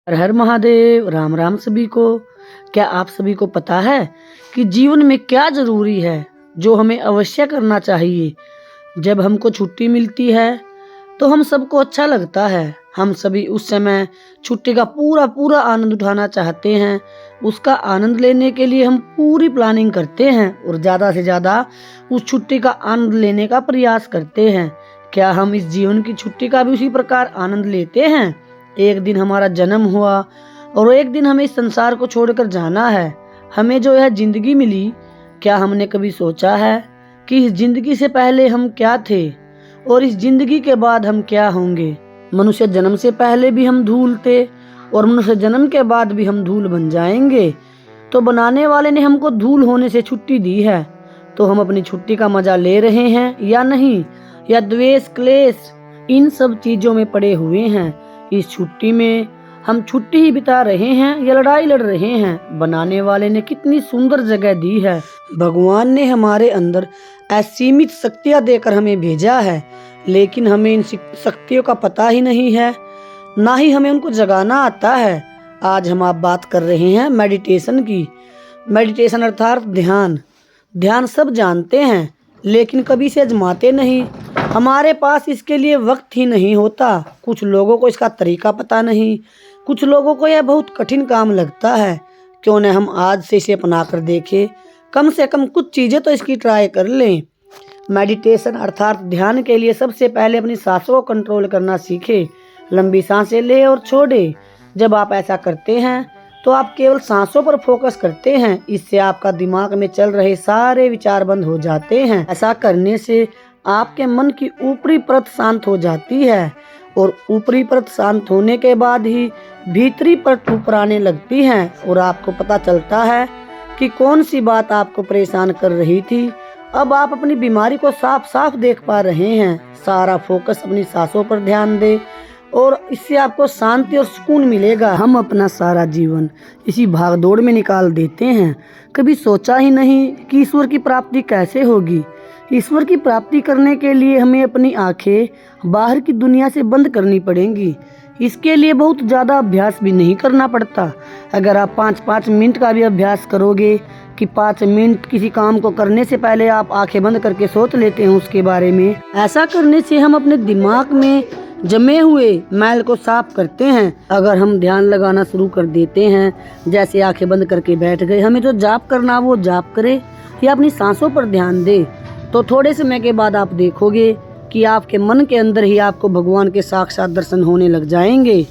हर हर महादेव। राम राम सभी को। क्या आप सभी को पता है कि जीवन में क्या जरूरी है, जो हमें अवश्य करना चाहिए। जब हमको छुट्टी मिलती है तो हम सबको अच्छा लगता है। हम सभी उस समय छुट्टी का पूरा पूरा आनंद उठाना चाहते हैं। उसका आनंद लेने के लिए हम पूरी प्लानिंग करते हैं और ज़्यादा से ज़्यादा उस छुट्टी का आनंद लेने का प्रयास करते हैं। क्या हम इस जीवन की छुट्टी का भी उसी प्रकार आनंद लेते हैं? एक दिन हमारा जन्म हुआ और एक दिन हमें इस संसार को छोड़कर जाना है। हमें जो यह जिंदगी मिली, क्या हमने कभी सोचा है कि इस जिंदगी से पहले हम क्या थे और इस जिंदगी के बाद हम क्या होंगे? मनुष्य जन्म से पहले भी हम धूल थे और मनुष्य जन्म के बाद भी हम धूल बन जाएंगे। तो बनाने वाले ने हमको धूल होने से छुट्टी दी है, तो हम अपनी छुट्टी का मजा ले रहे हैं या नहीं, या द्वेष क्लेश इन सब चीजों में पड़े हुए हैं। इस छुट्टी में हम छुट्टी ही बिता रहे हैं या लड़ाई लड़ रहे हैं? बनाने वाले ने कितनी सुंदर जगह दी है। भगवान ने हमारे अंदर असीमित शक्तियां देकर हमें भेजा है, लेकिन हमें इन शक्तियों का पता ही नहीं है, ना ही हमें उनको जगाना आता है। आज हम आप बात कर रहे हैं मेडिटेशन की। मेडिटेशन अर्थात ध्यान। ध्यान सब जानते हैं, लेकिन कभी से आजमाते नहीं। हमारे पास इसके लिए वक्त ही नहीं होता। कुछ लोगों को इसका तरीका पता नहीं, कुछ लोगों को यह बहुत कठिन काम लगता है। क्यों न हम आज से इसे अपना कर देखें, कम से कम कुछ चीज़ें तो इसकी ट्राई कर लें। मेडिटेशन अर्थात ध्यान के लिए सबसे पहले अपनी सांसों को कंट्रोल करना सीखें। लंबी सांसें ले और छोड़े। जब आप ऐसा करते हैं तो आप केवल सांसों पर फोकस करते हैं। इससे आपका दिमाग में चल रहे सारे विचार बंद हो जाते हैं। ऐसा करने से आपके मन की ऊपरी परत शांत हो जाती है और ऊपरी परत शांत होने के बाद ही भीतरी परत ऊपर आने लगती है और आपको पता चलता है कि कौन सी बात आपको परेशान कर रही थी। अब आप अपनी बीमारी को साफ साफ देख पा रहे हैं। सारा फोकस अपनी सांसों पर ध्यान दे और इससे आपको शांति और सुकून मिलेगा। हम अपना सारा जीवन इसी भागदौड़ में निकाल देते हैं। कभी सोचा ही नहीं कि ईश्वर की प्राप्ति कैसे होगी। ईश्वर की प्राप्ति करने के लिए हमें अपनी आंखें बाहर की दुनिया से बंद करनी पड़ेंगी। इसके लिए बहुत ज़्यादा अभ्यास भी नहीं करना पड़ता। अगर आप 5-5 मिनट का भी अभ्यास करोगे कि 5 मिनट किसी काम को करने से पहले आप आंखें बंद करके सोच लेते हैं उसके बारे में, ऐसा करने से हम अपने दिमाग में जमे हुए मैल को साफ करते हैं। अगर हम ध्यान लगाना शुरू कर देते हैं, जैसे आंखें बंद करके बैठ गए, हमें जो जाप करना वो जाप करे या अपनी सांसों पर ध्यान दे, तो थोड़े समय के बाद आप देखोगे कि आपके मन के अंदर ही आपको भगवान के साक्षात दर्शन होने लग जाएंगे।